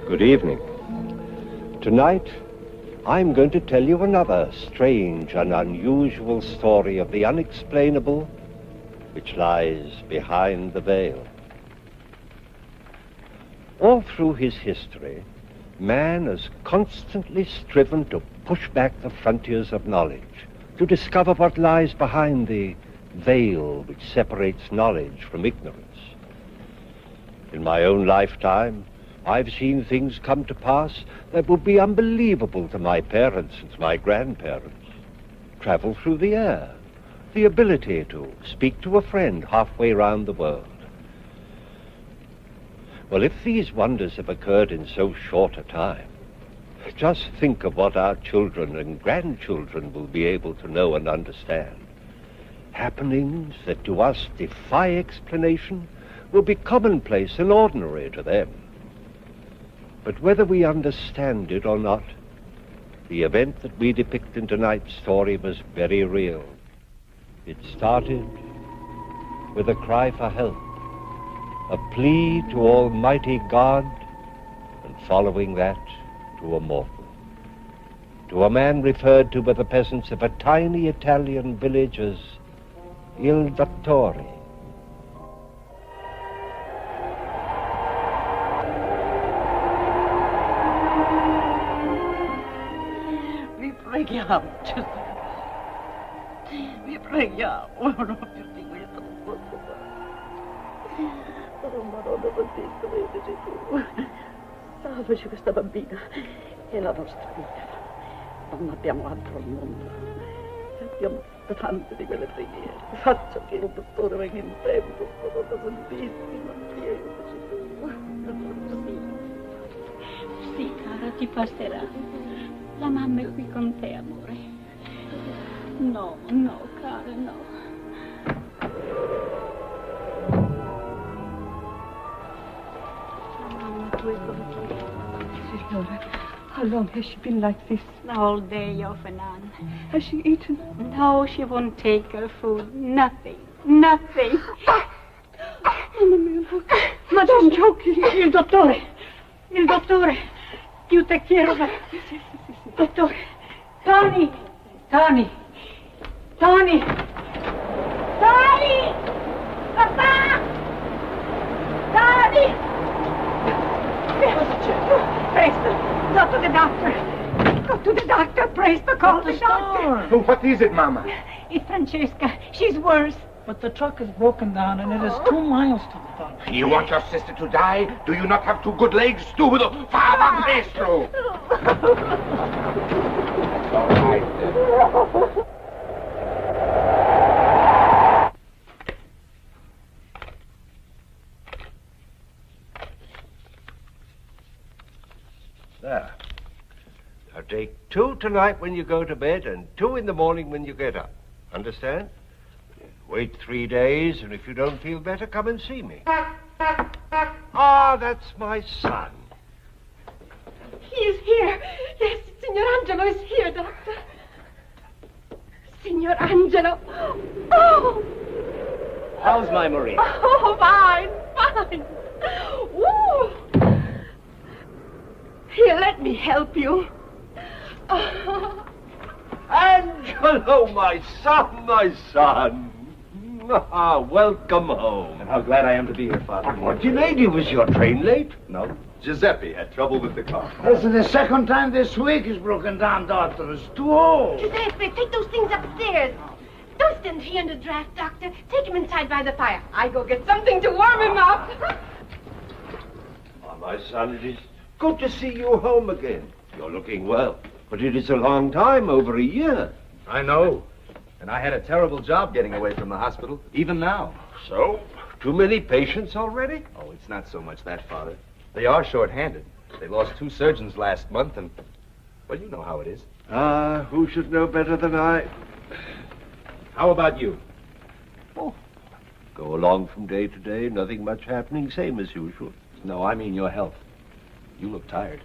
Good evening. Tonight, I'm going to tell you another strange and unusual story of the unexplainable which lies behind the veil. All through his history, man has constantly striven to push back the frontiers of knowledge, to discover what lies behind the veil which separates knowledge from ignorance. In my own lifetime, I've seen things come to pass that would be unbelievable to my parents and to my grandparents. Travel through the air, the ability to speak to a friend halfway around the world. Well, if these wonders have occurred in so short a time, just think of what our children and grandchildren will be able to know and understand. Happenings that to us defy explanation will be commonplace and ordinary to them. But whether we understand it or not, the event that we depict in tonight's story was very real. It started with a cry for help, a plea to Almighty God, and following that, to a mortal. To a man referred to by the peasants of a tiny Italian village as Il Dottore. Vi preghiamo, non più di questo non posso fare. Oh Madonna Battista, vedici tu. Salvaci questa bambina, è la nostra vita. Non abbiamo altro al mondo. Abbiamo tante di quelle preghiere. Faccia che il dottore venga in tempo, Madonna Santissima, aiutaci tu. Sì, cara, ti passerà. La mamma è qui con te, amore. No, no, cara, no. La mamma, tu è con te. Signora, how long has she been like this? All day off and on. Has she eaten? No, she won't take her food. Nothing. Nothing. Mamma mia, Madame joking. Il dottore. Il dottore. Io te quiero ver. Dottore. Tony. Tony. Tony! Tony! Papà! Tony! Presto! Go to the doctor! Go to the doctor! Presto! Call the doctor! What is it, Mama? It's Francesca. She's worse. But the truck is broken down and it is 2 miles to the doctor. You want your sister to die? Do you not have 2 good legs? Stupido! Fava presto! All right. There. Now take 2 tonight when you go to bed and 2 in the morning when you get up. Understand? Wait 3 days, and if you don't feel better, come and see me. Ah, that's my son. He is here. Yes, Signor Angelo is here, Doctor. Signor Angelo. Oh! How's my Marie? Oh, fine, fine. Ooh. Here, let me help you. Oh. Angelo, my son, my son. Ah, welcome home. And how glad I am to be here, Father. What delayed you? Was your train late? No, Giuseppe had trouble with the car. This is the second time this week he's broken down, Doctor. It's too old. Giuseppe, take those things upstairs. Don't stand here in the draft, Doctor. Take him inside by the fire. I go get something to warm him up. Ah, my son, it is good to see you home again. You're looking well, but it is a long time, over a year. I know. And I had a terrible job getting away from the hospital, even now. So, too many patients already? Oh, it's not so much that, Father. They are short-handed. They lost 2 surgeons last month, and, well, you know how it is. Ah, who should know better than I? How about you? Oh, go along from day to day, nothing much happening, same as usual. No, I mean your health. You look tired.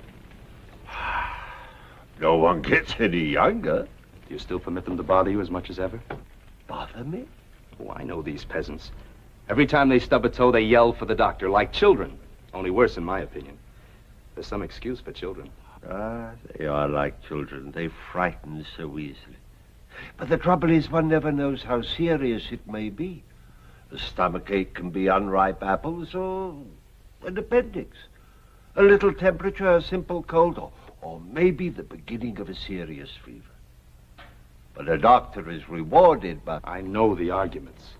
No one gets any younger. Do you still permit them to bother you as much as ever? Bother me? Oh, I know these peasants. Every time they stub a toe, they yell for the doctor, like children. Only worse, in my opinion. There's some excuse for children. Ah, they are like children. They frighten so easily. But the trouble is, one never knows how serious it may be. A stomachache can be unripe apples or an appendix. A little temperature, a simple cold, or maybe the beginning of a serious fever. But a doctor is rewarded by... I know the arguments.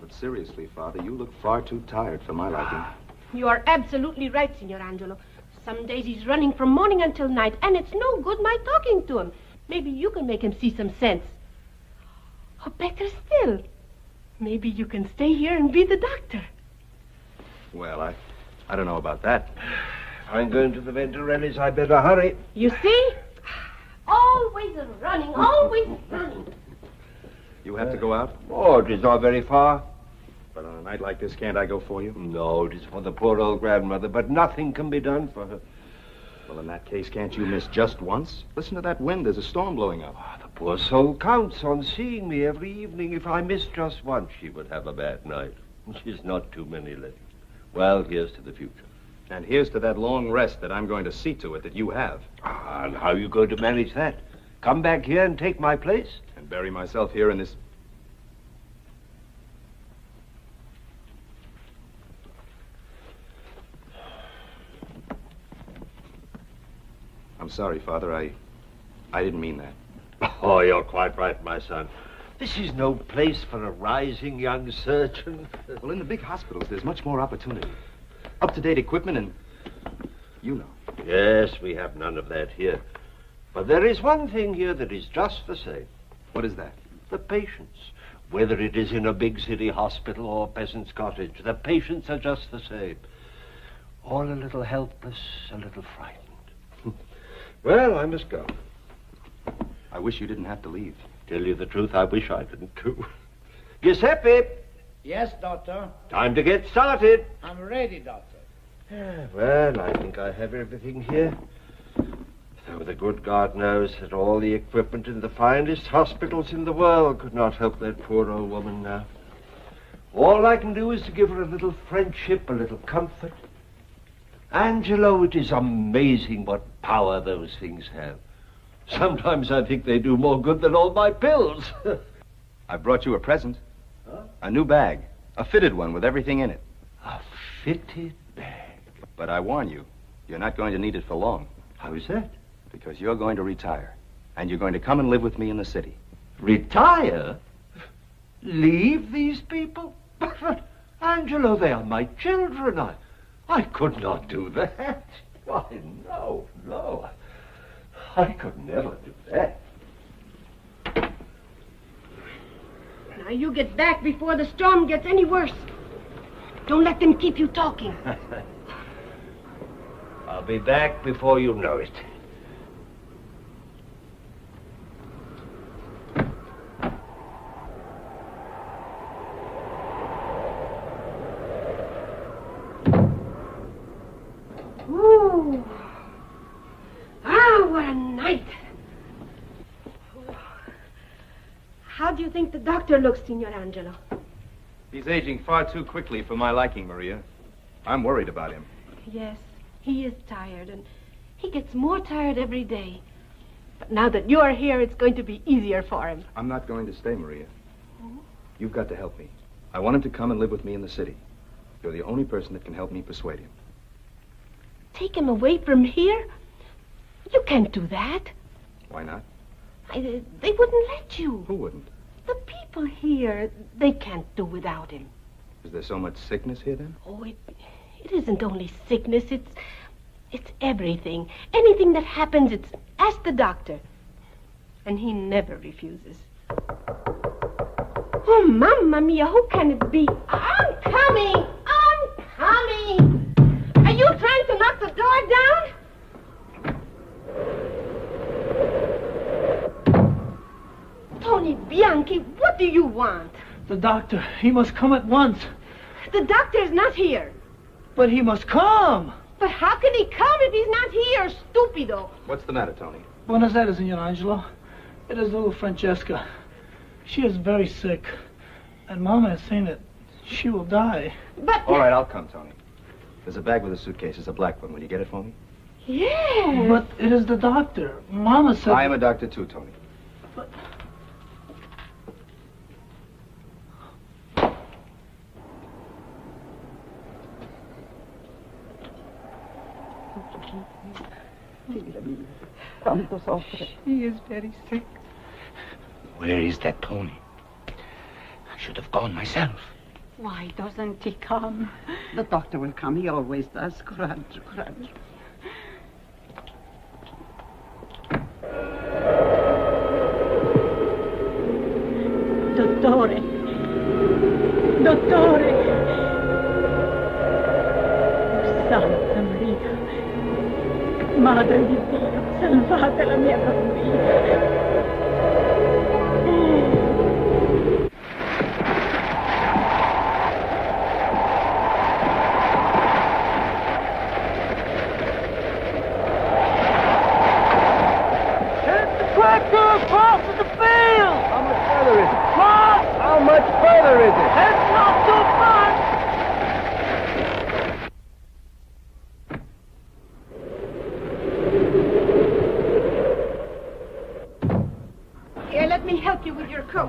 But seriously, Father, you look far too tired for my liking. You are absolutely right, Signor Angelo. Some days he's running from morning until night, and it's no good my talking to him. Maybe you can make him see some sense. Or better still, maybe you can stay here and be the doctor. Well, I don't know about that. I'm going to the Venturellis. I better hurry. You see? Always running, always running. You have to go out? Oh, it is not very far. But on a night like this, can't I go for you? No, it is for the poor old grandmother, but nothing can be done for her. Well, in that case, can't you miss just once? Listen to that wind. There's a storm blowing up. The poor soul counts on seeing me every evening. If I miss just once, she would have a bad night. She's not too many living. Well, here's to the future. And here's to that long rest that I'm going to see to it that you have. Ah, and how are you going to manage that? Come back here and take my place? And bury myself here in this... I'm sorry, Father. I didn't mean that. Oh, you're quite right, my son. This is no place for a rising young surgeon. Well, in the big hospitals, there's much more opportunity. Up-to-date equipment and... you know. Yes, we have none of that here. But there is one thing here that is just the same. What is that? The patients. Whether it is in a big city hospital or a peasant's cottage, the patients are just the same. All a little helpless, a little frightened. Well, I must go. I wish you didn't have to leave. Tell you the truth, I wish I didn't too. Giuseppe! Yes, Doctor. Time to get started. I'm ready, Doctor. Well, I think I have everything here. Though the good God knows that all the equipment in the finest hospitals in the world could not help that poor old woman now. All I can do is to give her a little friendship, a little comfort. Angelo, it is amazing what power those things have. Sometimes I think they do more good than all my pills. I brought you a present. Huh? A new bag. A fitted one with everything in it. A fitted bag. But I warn you, you're not going to need it for long. How is that? Because you're going to retire. And you're going to come and live with me in the city. Retire? Leave these people? But, Angelo, they are my children. I could not do that. Why, no. I could never do that. Now you get back before the storm gets any worse. Don't let them keep you talking. I'll be back before you know it. Ooh. Ah, what a night. How do you think the doctor looks, Signor Angelo? He's aging far too quickly for my liking, Maria. I'm worried about him. Yes, he is tired, and he gets more tired every day. But now that you're here, it's going to be easier for him. I'm not going to stay, Maria. You've got to help me. I want him to come and live with me in the city. You're the only person that can help me persuade him. Take him away from here? You can't do that. Why not? They wouldn't let you. Who wouldn't? The people here, they can't do without him. Is there so much sickness here, then? Oh, it isn't only sickness. It's everything. Anything that happens, it's ask the doctor. And he never refuses. Oh, Mamma Mia, who can it be? I'm coming! I'm coming! Are you trying to knock the door down? Tony Bianchi, what do you want? The doctor, he must come at once. The doctor's not here. But he must come. But how can he come if he's not here, stupido? What's the matter, Tony? Buenos Aires, Signor Angelo. It is little Francesca. She is very sick. And Mama has seen it. She will die. But... All right, I'll come, Tony. There's a bag with a suitcase. It's a black one. Will you get it for me? Yes. But it is the doctor. Mama said... I am a doctor, too, Tony. But... Quanto soffre. He is very sick. Where is that Tony? I should have gone myself. Why doesn't he come? The doctor will come. He always does. Coraggio, coraggio. Dottore! Dottore! Santa Maria! Madre di Dio, salvate la mia bambina!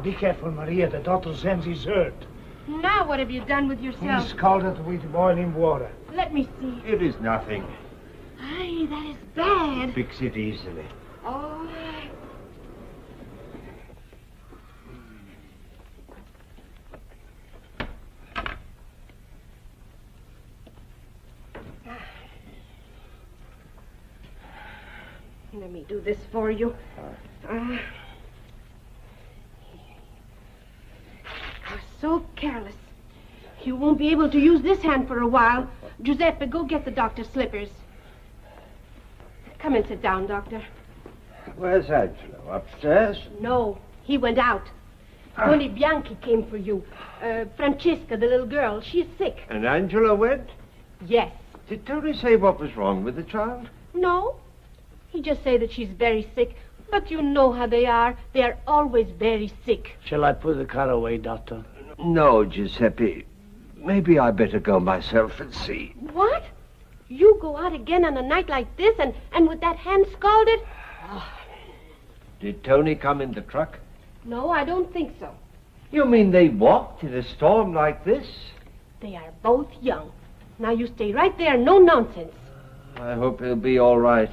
Be careful, Maria. The doctor says he's hurt. Now what have you done with yourself? He's scalded with boiling water. Let me see. It is nothing. Aye, that is bad. Fix it easily. Oh. Let me do this for you. You're so careless. You won't be able to use this hand for a while. Giuseppe, go get the doctor's slippers. Come and sit down, Doctor. Where's Angelo? Upstairs? No, he went out. Only Bianchi came for you. Francesca, the little girl, she is sick. And Angelo went? Yes. Did Tony say what was wrong with the child? No. He just said that she's very sick. But you know how they are. They are always very sick. Shall I put the car away, Doctor? No, Giuseppe. Maybe I better go myself and see. What? You go out again on a night like this and with that hand scalded? Did Tony come in the truck? No, I don't think so. You mean they walked in a storm like this? They are both young. Now you stay right there, no nonsense. I hope he'll be all right.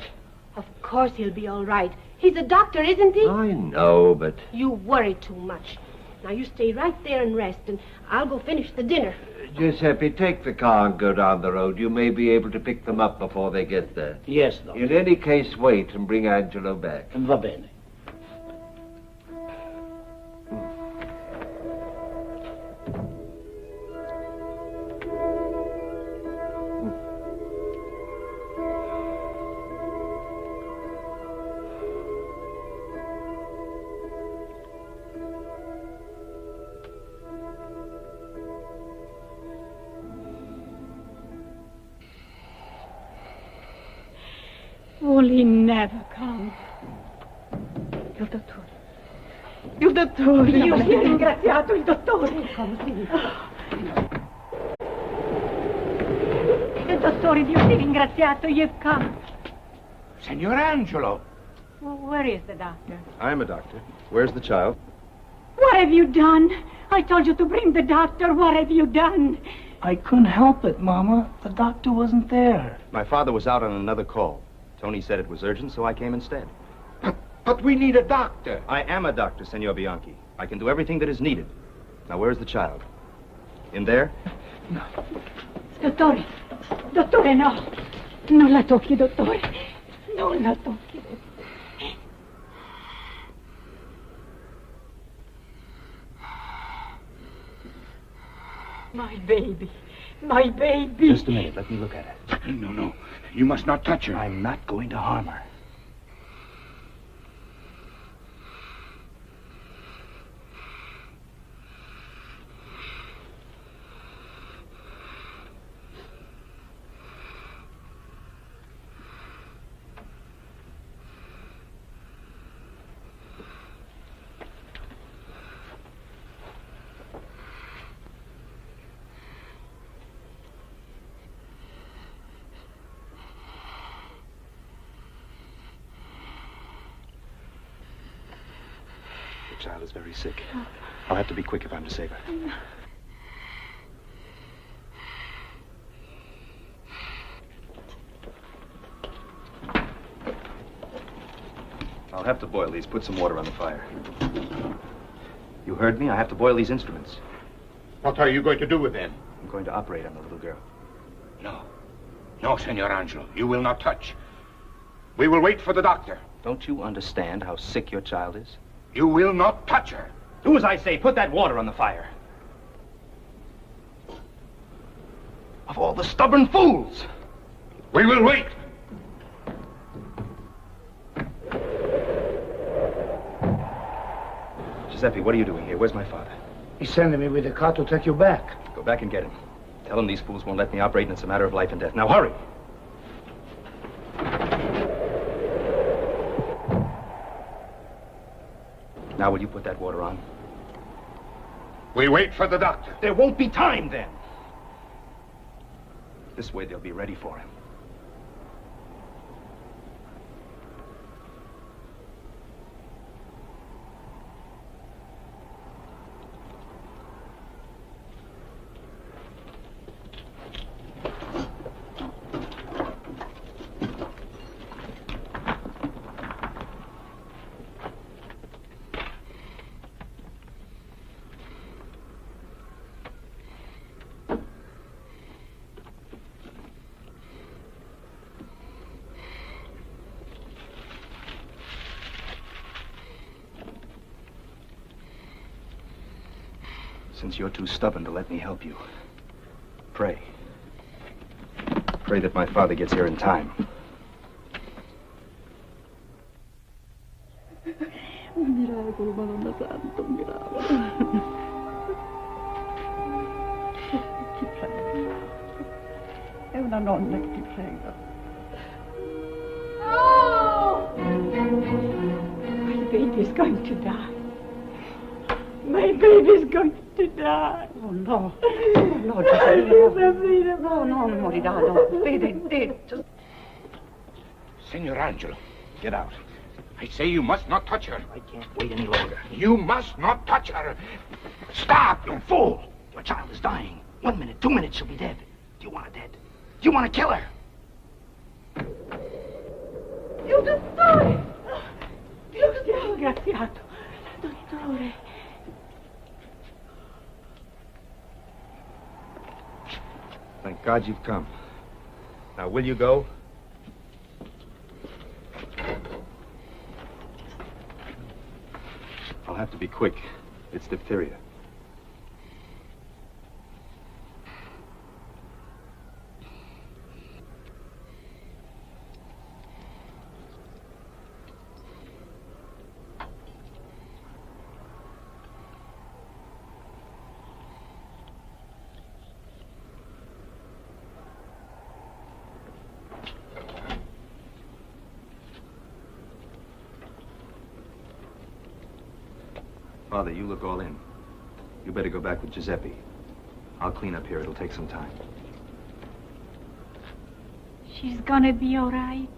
Of course he'll be all right. He's a doctor, isn't he? I know, but... You worry too much. Now you stay right there and rest, and I'll go finish the dinner. Giuseppe, take the car and go down the road. You may be able to pick them up before they get there. Yes, Doctor. In any case, wait and bring Angelo back. Va bene. Will he never come? Il dottore. Il dottore. Dio sia ringraziato, il dottore. Il dottore, Dio sia ringraziato, you've come. Signor Angelo. Where is the doctor? I'm a doctor. Where's the child? What have you done? I told you to bring the doctor. What have you done? I couldn't help it, Mama. The doctor wasn't there. My father was out on another call. Tony said it was urgent, so I came instead. But we need a doctor. I am a doctor, Signor Bianchi. I can do everything that is needed. Now, where's the child? In there? No. Dottore, dottore, no. Non la tocchi, dottore. Non la tocchi. My baby. My baby. Just a minute. Let me look at it. No. You must not touch her. I'm not going to harm her. child is very sick. I'll have to be quick if I'm to save her. I'll have to boil these. Put some water on the fire. You heard me? I have to boil these instruments. What are you going to do with them? I'm going to operate on the little girl. No. No, Senor Angelo. You will not touch. We will wait for the doctor. Don't you understand how sick your child is? You will not touch her. Do as I say. Put that water on the fire. Of all the stubborn fools! We will wait. Giuseppe, what are you doing here? Where's my father? He's sending me with a car to take you back. Go back and get him. Tell him these fools won't let me operate and it's a matter of life and death. Now hurry! Now will you put that water on? We wait for the doctor. There won't be time then. This way they'll be ready for him. Since you're too stubborn to let me help you, pray. Pray that my father gets here in time. Miracolo, Madonna Santo, miracolo. Ti prego. È una nonna che ti prega. Oh! My baby's going to die. My baby's going to die. Oh no. No, Giuseppe. No, no, morirà, no. Vedi, just... Senor Angelo, Get out. I say you must not touch her. I can't wait any longer. You must not touch her. Stop, you fool. Your child is dying. 1 minute, 2 minutes, she'll be dead. Do you want her dead? Do you want to kill her? You dottore! Ringraziato, dottore. Thank God you've come. Now, will you go? I'll have to be quick. It's diphtheria. Father, you look all in. You better go back with Giuseppe. I'll clean up here. It'll take some time. She's gonna be all right.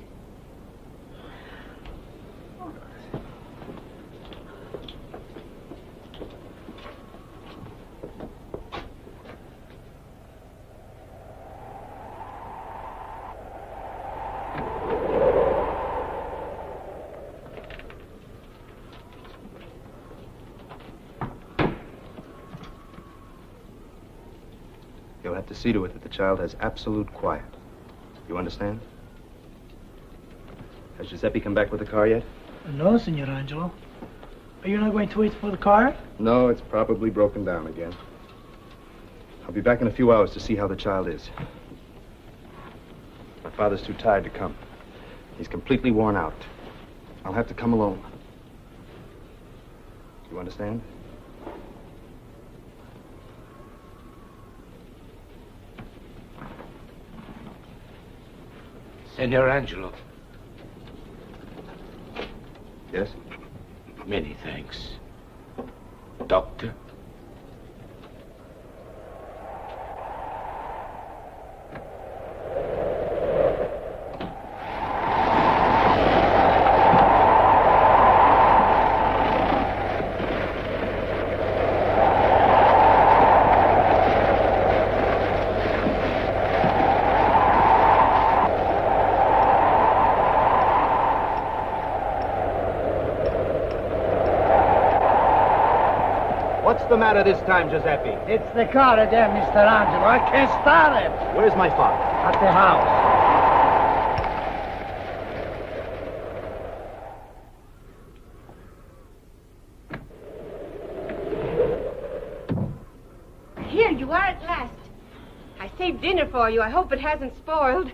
You'll have to see to it that the child has absolute quiet. You understand? Has Giuseppe come back with the car yet? No, Signor Angelo. Are you not going to wait for the car? No, it's probably broken down again. I'll be back in a few hours to see how the child is. My father's too tired to come. He's completely worn out. I'll have to come alone. You understand? Senor Angelo, Yes? many thanks. Doctor? What's the matter this time, Giuseppe? It's the car again, Mr. Angelo. I can't start it. Where's my father? At the house. Here you are at last. I saved dinner for you. I hope it hasn't spoiled.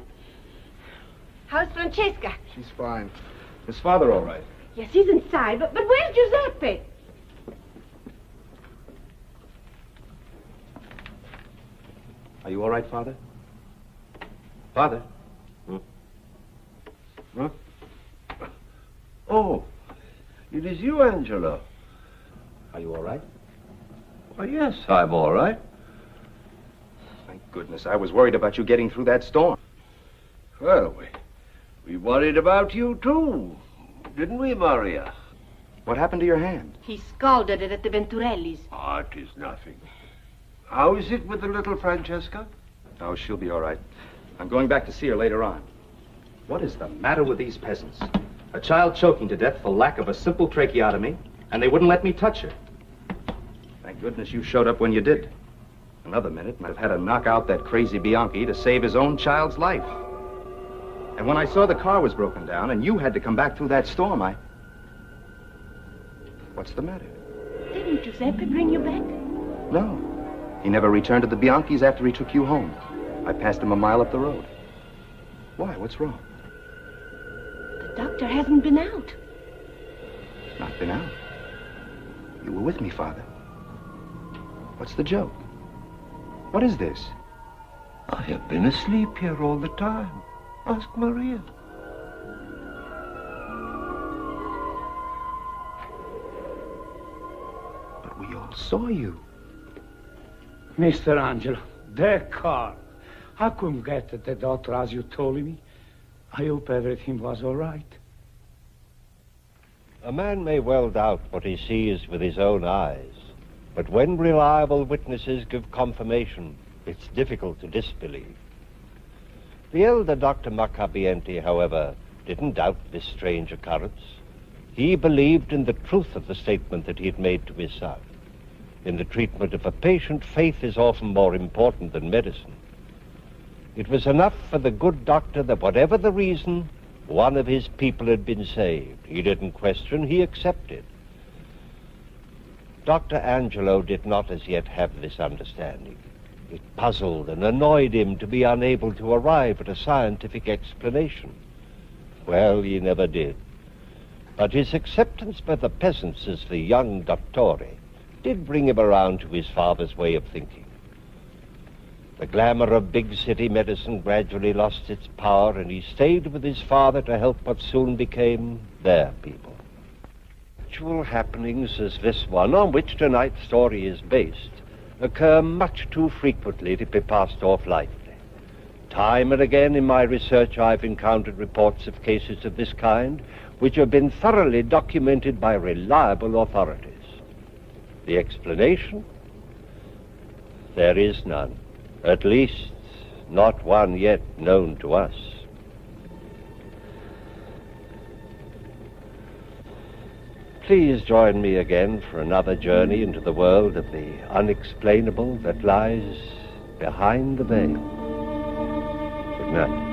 How's Francesca? She's fine. Is father all right? Yes, he's inside, but where's Giuseppe? Are you all right, Father? Father? Huh? Oh, it is you, Angelo. Are you all right? Why, yes, I'm all right. Thank goodness. I was worried about you getting through that storm. Well, we worried about you, too. Didn't we, Maria? What happened to your hand? He scalded it at the Venturellis. Oh, it is nothing. How is it with the little Francesca? Oh, she'll be all right. I'm going back to see her later on. What is the matter with these peasants? A child choking to death for lack of a simple tracheotomy, and they wouldn't let me touch her. Thank goodness you showed up when you did. Another minute might have had to knock out that crazy Bianchi to save his own child's life. And when I saw the car was broken down and you had to come back through that storm, What's the matter? Didn't Giuseppe bring you back? No. He never returned to the Bianchis after he took you home. I passed him a mile up the road. Why? What's wrong? The doctor hasn't been out. Not been out? You were with me, Father. What's the joke? What is this? I have been asleep here all the time. Ask Maria. But we all saw you. Mr. Angelo, that car. I couldn't get at the doctor as you told me. I hope everything was all right. A man may well doubt what he sees with his own eyes, but when reliable witnesses give confirmation, it's difficult to disbelieve. The elder Dr. Marcabienti, however, didn't doubt this strange occurrence. He believed in the truth of the statement that he had made to his son. In the treatment of a patient, faith is often more important than medicine. It was enough for the good doctor that whatever the reason, one of his people had been saved. He didn't question, he accepted. Dr. Angelo did not as yet have this understanding. It puzzled and annoyed him to be unable to arrive at a scientific explanation. Well, he never did. But his acceptance by the peasants as the young dottore did bring him around to his father's way of thinking. The glamour of big city medicine gradually lost its power, and he stayed with his father to help what soon became their people. Actual happenings as this one, on which tonight's story is based, occur much too frequently to be passed off lightly. Time and again in my research I've encountered reports of cases of this kind which have been thoroughly documented by reliable authorities. The explanation? There is none. At least, not one yet known to us. Please join me again for another journey into the world of the unexplainable that lies behind the veil. Good night.